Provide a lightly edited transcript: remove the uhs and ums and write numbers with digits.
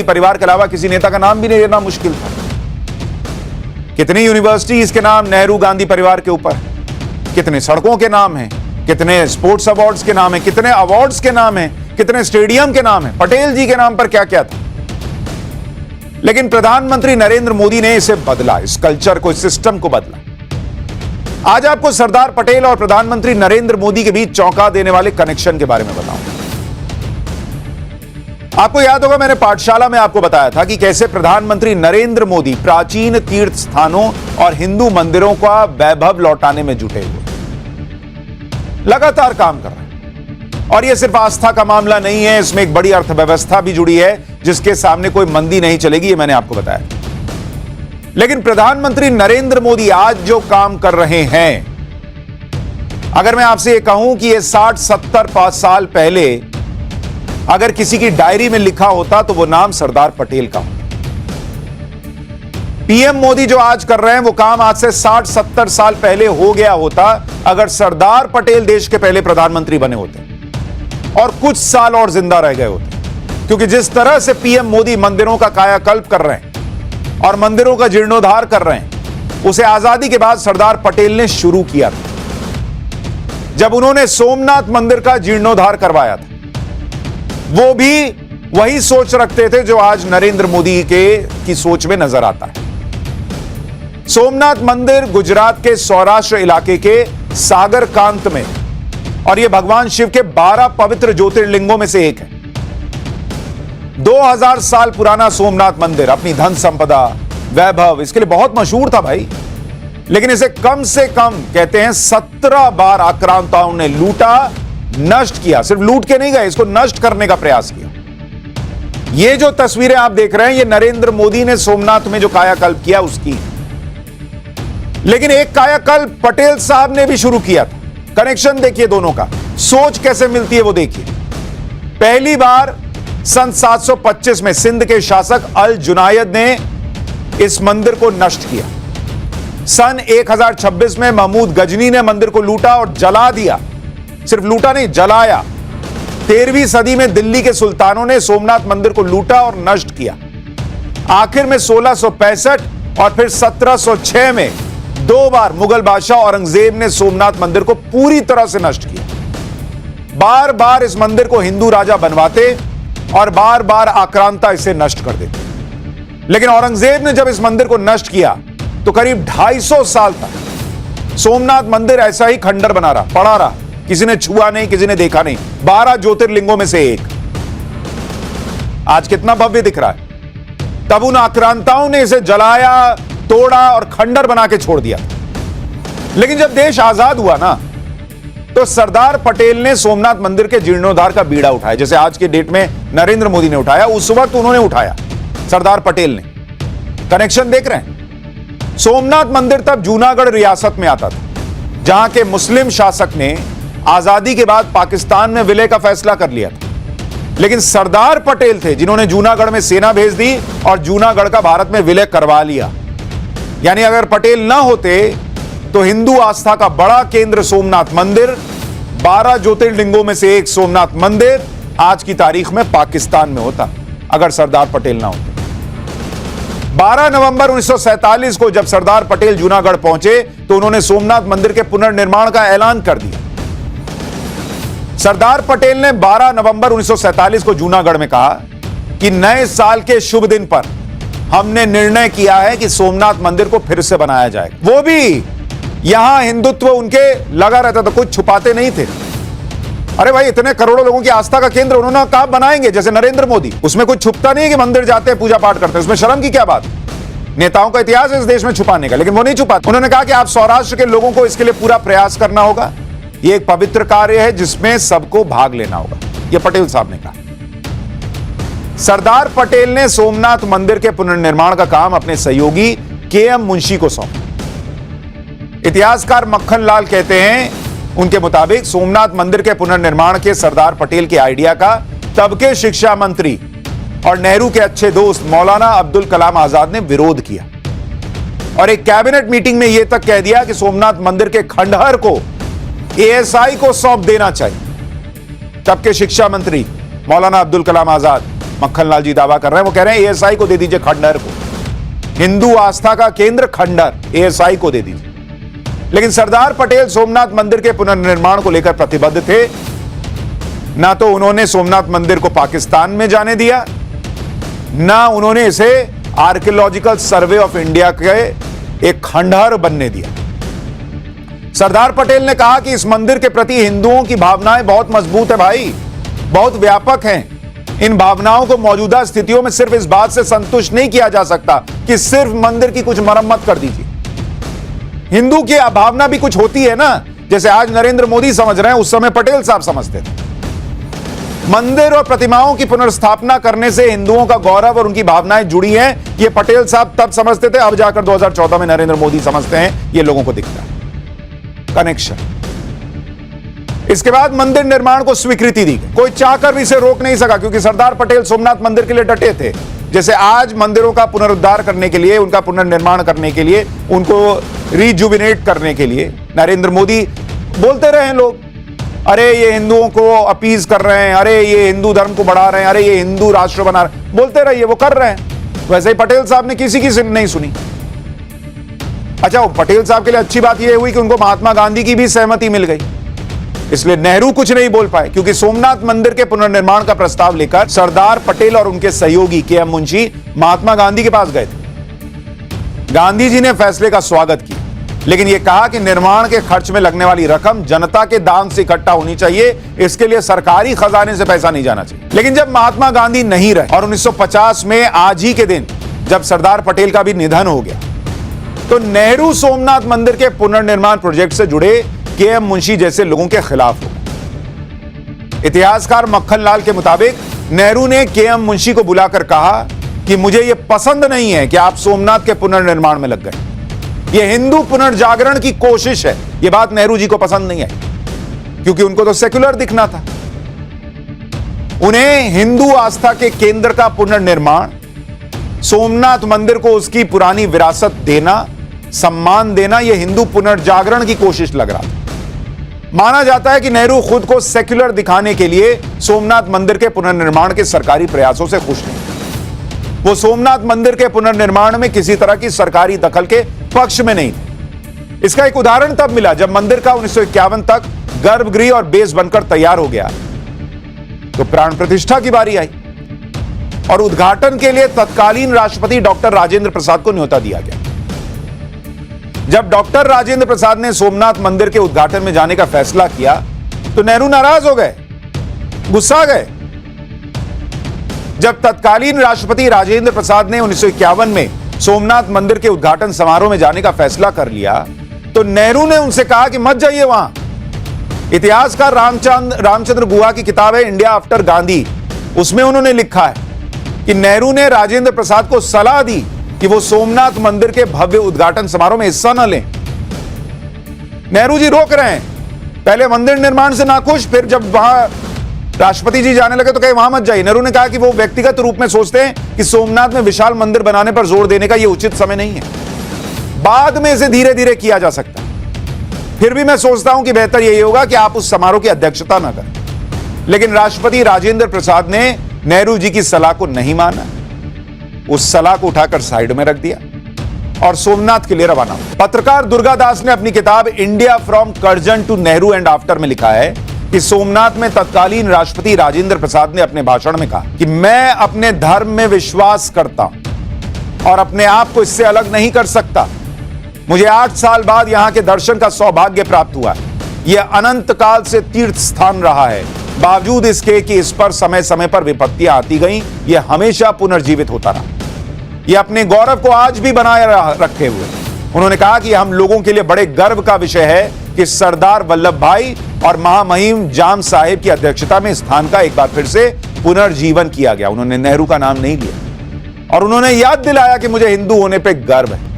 परिवार के अलावा किसी नेता का नाम भी नहीं लेना मुश्किल था। कितनी यूनिवर्सिटीज के नाम नेहरू गांधी परिवार के ऊपर, कितने सड़कों के नाम हैं, कितने स्पोर्ट्स अवार्ड्स के नाम हैं, कितने अवार्ड्स के नाम हैं, कितने स्टेडियम के नाम हैं, पटेल जी के नाम पर क्या क्या था। लेकिन प्रधानमंत्री नरेंद्र मोदी ने इसे बदला, इस कल्चर को, इस सिस्टम को बदला। आज आपको सरदार पटेल और प्रधानमंत्री नरेंद्र मोदी के बीच चौंका देने वाले कनेक्शन के बारे में बताऊंगा। आपको याद होगा मैंने पाठशाला में आपको बताया था कि कैसे प्रधानमंत्री नरेंद्र मोदी प्राचीन तीर्थ स्थानों और हिंदू मंदिरों का वैभव लौटाने में जुटे हुए लगातार काम कर रहे हैं। और यह सिर्फ आस्था का मामला नहीं है, इसमें एक बड़ी अर्थव्यवस्था भी जुड़ी है जिसके सामने कोई मंदी नहीं चलेगी, ये मैंने आपको बताया। लेकिन प्रधानमंत्री नरेंद्र मोदी आज जो काम कर रहे हैं, अगर मैं आपसे यह कहूं कि यह 60-70 साल पहले अगर किसी की डायरी में लिखा होता तो वो नाम सरदार पटेल का होता। पीएम मोदी जो आज कर रहे हैं वो काम आज से 60-70 साल पहले हो गया होता अगर सरदार पटेल देश के पहले प्रधानमंत्री बने होते और कुछ साल और जिंदा रह गए होते। क्योंकि जिस तरह से पीएम मोदी मंदिरों का कायाकल्प कर रहे हैं और मंदिरों का जीर्णोद्धार कर रहे हैं, उसे आजादी के बाद सरदार पटेल ने शुरू किया था। जब उन्होंने सोमनाथ मंदिर का जीर्णोद्धार करवाया था, वो भी वही सोच रखते थे जो आज नरेंद्र मोदी की सोच में नजर आता है। सोमनाथ मंदिर गुजरात के सौराष्ट्र इलाके के सागरकांत में, और यह भगवान शिव के 12 पवित्र ज्योतिर्लिंगों में से एक है। 2000 साल पुराना सोमनाथ मंदिर अपनी धन संपदा, वैभव, इसके लिए बहुत मशहूर था भाई। लेकिन इसे कम से कम कहते हैं 17 बार आक्रांताओं ने लूटा, नष्ट किया। सिर्फ लूट के नहीं गए, इसको नष्ट करने का प्रयास किया। ये जो तस्वीरें आप देख रहे हैं, ये नरेंद्र मोदी ने सोमनाथ में जो कायाकल्प किया उसकी। लेकिन एक कायाकल्प पटेल साहब ने भी शुरू किया था। कनेक्शन देखिए दोनों का, सोच कैसे मिलती है वो देखिए। पहली बार सन 725 में सिंध के शासक अल जुनायद ने इस मंदिर को नष्ट किया। सन 1026 में महमूद गजनी ने मंदिर को लूटा और जला दिया। सिर्फ लूटा नहीं, जलाया। 13वीं सदी में दिल्ली के सुल्तानों ने सोमनाथ मंदिर को लूटा और नष्ट किया। आखिर में 1665 और फिर 1706 में 2 बार मुगल बादशाह औरंगजेब ने सोमनाथ मंदिर को पूरी तरह से नष्ट किया। बार बार इस मंदिर को हिंदू राजा बनवाते और बार बार आक्रांता इसे नष्ट कर देते। लेकिन औरंगजेब ने जब इस मंदिर को नष्ट किया तो करीब 250 साल तक सोमनाथ मंदिर ऐसा ही खंडर बना रहा, पड़ा रहा। किसी ने छुआ नहीं, किसी ने देखा नहीं। 12 ज्योतिर्लिंगों में से एक। आज कितना भव्य दिख रहा है। तब उन आक्रांताओं ने इसे जलाया, तोड़ा और खंडर बना के छोड़ दिया। लेकिन जब देश आजाद हुआ ना, तो सरदार पटेल ने सोमनाथ मंदिर के जीर्णोद्धार का बीड़ा उठाया। जैसे आज के डेट में नरेंद्र मोदी ने उठाया, उस वक्त उन्होंने उठाया, सरदार पटेल ने। कनेक्शन देख रहे हैं। सोमनाथ मंदिर तब जूनागढ़ रियासत में आता था, जहां के मुस्लिम शासक ने आजादी के बाद पाकिस्तान में विलय का फैसला कर लिया था। लेकिन सरदार पटेल थे जिन्होंने जूनागढ़ में सेना भेज दी और जूनागढ़ का भारत में विलय करवा लिया। यानी अगर पटेल ना होते तो हिंदू आस्था का बड़ा केंद्र सोमनाथ मंदिर, 12 ज्योतिर्लिंगों में से एक सोमनाथ मंदिर आज की तारीख में पाकिस्तान में होता, अगर सरदार पटेल ना होते। 12 नवंबर 1947 को जब सरदार पटेल जूनागढ़ पहुंचे तो उन्होंने सोमनाथ मंदिर के पुनर्निर्माण का ऐलान कर दिया। सरदार पटेल ने 12 नवंबर 1947 को जूनागढ़ में कहा कि नए साल के शुभ दिन पर हमने निर्णय किया है कि सोमनाथ मंदिर को फिर से बनाया जाएगा। वो भी यहां हिंदुत्व उनके लगा रहता था, कुछ छुपाते नहीं थे। अरे भाई, इतने करोड़ों लोगों की आस्था का केंद्र उन्होंने कहा बनाएंगे, जैसे नरेंद्र मोदी। उसमें कुछ छुपता नहीं है कि मंदिर जाते हैं, पूजा पाठ करते हैं, उसमें शर्म की क्या बात। नेताओं का इतिहास है इस देश में छुपाने का, लेकिन वो नहीं छुपाते। उन्होंने कहा कि आप सौराष्ट्र के लोगों को इसके लिए पूरा प्रयास करना होगा। यह एक पवित्र कार्य है जिसमें सबको भाग लेना होगा, यह पटेल साहब ने कहा। सरदार पटेल ने सोमनाथ मंदिर के पुनर्निर्माण का काम अपने सहयोगी के.एम. मुंशी को सौंपा। इतिहासकार मक्खन लाल कहते हैं, उनके मुताबिक सोमनाथ मंदिर के पुनर्निर्माण के सरदार पटेल के आइडिया का तब के शिक्षा मंत्री और नेहरू के अच्छे दोस्त मौलाना अब्दुल कलाम आजाद ने विरोध किया और एक कैबिनेट मीटिंग में यह तक कह दिया कि सोमनाथ मंदिर के खंडहर को एएसआई को सौंप देना चाहिए। तब के शिक्षा मंत्री मौलाना अब्दुल कलाम आजाद मक्खन जी दावा कर रहे हैं। वो कह रहे हैं एएसआई को दे दीजिए, खंडहर को, हिंदू आस्था का केंद्र खंडहर एएसआई को दे दीजिए। लेकिन सरदार पटेल सोमनाथ मंदिर के पुनर्निर्माण को लेकर प्रतिबद्ध थे। ना तो उन्होंने सोमनाथ मंदिर को पाकिस्तान में जाने दिया, ना उन्होंने इसे आर्कियोलॉजिकल सर्वे ऑफ इंडिया के एक खंडहर बनने दिया। सरदार पटेल ने कहा कि इस मंदिर के प्रति हिंदुओं की भावनाएं बहुत मजबूत है भाई, बहुत व्यापक हैं। इन भावनाओं को मौजूदा स्थितियों में सिर्फ इस बात से संतुष्ट नहीं किया जा सकता कि सिर्फ मंदिर की कुछ मरम्मत कर दीजिए। हिंदू की भावना भी कुछ होती है ना, जैसे आज नरेंद्र मोदी समझ रहे हैं, उस समय पटेल साहब समझते थे। मंदिर और प्रतिमाओं की पुनर्स्थापना करने से हिंदुओं का गौरव और उनकी भावनाएं जुड़ी हैं, ये पटेल साहब तब समझते थे, अब जाकर 2014 में नरेंद्र मोदी समझते हैं, ये लोगों को दिखता है कनेक्शन। इसके बाद मंदिर निर्माण को स्वीकृति दी गई। कोई चाहकर भी इसे रोक नहीं सका, क्योंकि सरदार पटेल सोमनाथ मंदिर के लिए डटे थे। जैसे आज मंदिरों का पुनरुद्धार करने के लिए, उनका पुनर्निर्माण करने के लिए, उनको रिजुविनेट करने के लिए नरेंद्र मोदी बोलते रहे लोग, अरे ये हिंदुओं को अपीज कर रहे हैं, अरे ये हिंदू धर्म को बढ़ा रहे हैं, अरे ये हिंदू राष्ट्र बना रहे हैं, बोलते रहिए, वो कर रहे हैं। वैसे ही पटेल साहब ने किसी की नहीं सुनी। अच्छा, वो पटेल साहब के लिए अच्छी बात यह हुई कि उनको महात्मा गांधी की भी सहमति मिल गई, इसलिए नेहरू कुछ नहीं बोल पाए, क्योंकि सोमनाथ मंदिर के पुनर्निर्माण का प्रस्ताव लेकर सरदार पटेल और उनके सहयोगी केएम मुंशी महात्मा गांधी के पास गए थे। गांधी जी ने फैसले का स्वागत किया, लेकिन यह कहा कि निर्माण के खर्च में लगने वाली रकम जनता के दान से इकट्ठा होनी चाहिए, इसके लिए सरकारी खजाने से पैसा नहीं जाना चाहिए। लेकिन जब महात्मा गांधी नहीं रहे और 1950 में आज ही के दिन जब सरदार पटेल का भी निधन हो गया, तो नेहरू सोमनाथ मंदिर के पुनर्निर्माण प्रोजेक्ट से जुड़े केएम मुंशी जैसे लोगों के खिलाफ हो गए। इतिहासकार मक्खन लाल के मुताबिक नेहरू ने केएम मुंशी को बुलाकर कहा कि मुझे यह पसंद नहीं है कि आप सोमनाथ के पुनर्निर्माण में लग गए, यह हिंदू पुनर्जागरण की कोशिश है। यह बात नेहरू जी को पसंद नहीं आई, क्योंकि उनको तो सेक्युलर दिखना था। उन्हें हिंदू आस्था के केंद्र का पुनर्निर्माण, सोमनाथ मंदिर को उसकी पुरानी विरासत देना, सम्मान देना, यह हिंदू पुनर्जागरण की कोशिश लग रहा था। माना जाता है कि नेहरू खुद को सेक्युलर दिखाने के लिए सोमनाथ मंदिर के पुनर्निर्माण के सरकारी प्रयासों से खुश नहीं। वो सोमनाथ मंदिर के पुनर्निर्माण में किसी तरह की सरकारी दखल के पक्ष में नहीं थे। इसका एक उदाहरण तब मिला जब मंदिर का 1951 तक गर्भगृह और बेस बनकर तैयार हो गया, तो प्राण प्रतिष्ठा की बारी आई और उद्घाटन के लिए तत्कालीन राष्ट्रपति डॉक्टर राजेंद्र प्रसाद को न्योता दिया गया। जब डॉक्टर राजेंद्र प्रसाद ने सोमनाथ मंदिर के उद्घाटन में जाने का फैसला किया, तो नेहरू नाराज हो गए, गुस्सा गए। जब तत्कालीन राष्ट्रपति राजेंद्र प्रसाद ने 1951 में सोमनाथ मंदिर के उद्घाटन समारोह में जाने का फैसला कर लिया, तो नेहरू ने उनसे कहा कि मत जाइए वहां। इतिहासकार रामचंद्र गुहा की किताब है इंडिया आफ्टर गांधी, उसमें उन्होंने लिखा है कि नेहरू ने राजेंद्र प्रसाद को सलाह दी कि वो सोमनाथ मंदिर के भव्य उद्घाटन समारोह में हिस्सा न लें। नेहरू जी रोक रहे हैं, पहले मंदिर निर्माण से नाखुश, फिर जब वहां राष्ट्रपति जी जाने लगे तो कहे वहां मत जाइए। नेहरू ने कहा कि वो व्यक्तिगत रूप में सोचते हैं कि सोमनाथ में विशाल मंदिर बनाने पर जोर देने का यह उचित समय नहीं है, बाद में इसे धीरे धीरे किया जा सकता है। फिर भी मैं सोचता हूं कि बेहतर यही होगा कि आप उस समारोह की अध्यक्षता न करें। लेकिन राष्ट्रपति राजेंद्र प्रसाद ने नेहरू जी की सलाह को नहीं माना, उस सलाह को उठाकर साइड में रख दिया और सोमनाथ के लिए रवाना हुआ। पत्रकार दुर्गा दास ने अपनी किताब India from Curzon to Nehru and after में लिखा है कि सोमनाथ में तत्कालीन राष्ट्रपति राजेंद्र प्रसाद ने अपने भाषण में कहा कि मैं अपने धर्म में विश्वास करता हूं और अपने आप को इससे अलग नहीं कर सकता। मुझे 8 साल बाद यहां के दर्शन का सौभाग्य प्राप्त हुआ है। यह अनंत काल से तीर्थ स्थान रहा है, बावजूद इसके कि इस पर समय समय पर विपत्तियां आती गईं, यह हमेशा पुनर्जीवित होता रहा। यह अपने गौरव को आज भी बनाए रखे हुए। उन्होंने कहा कि हम लोगों के लिए बड़े गर्व का विषय है कि सरदार वल्लभ भाई और महामहिम जाम साहेब की अध्यक्षता में स्थान का एक बार फिर से पुनर्जीवन किया गया। उन्होंने नेहरू का नाम नहीं लिया और उन्होंने याद दिलाया कि मुझे हिंदू होने पर गर्व है।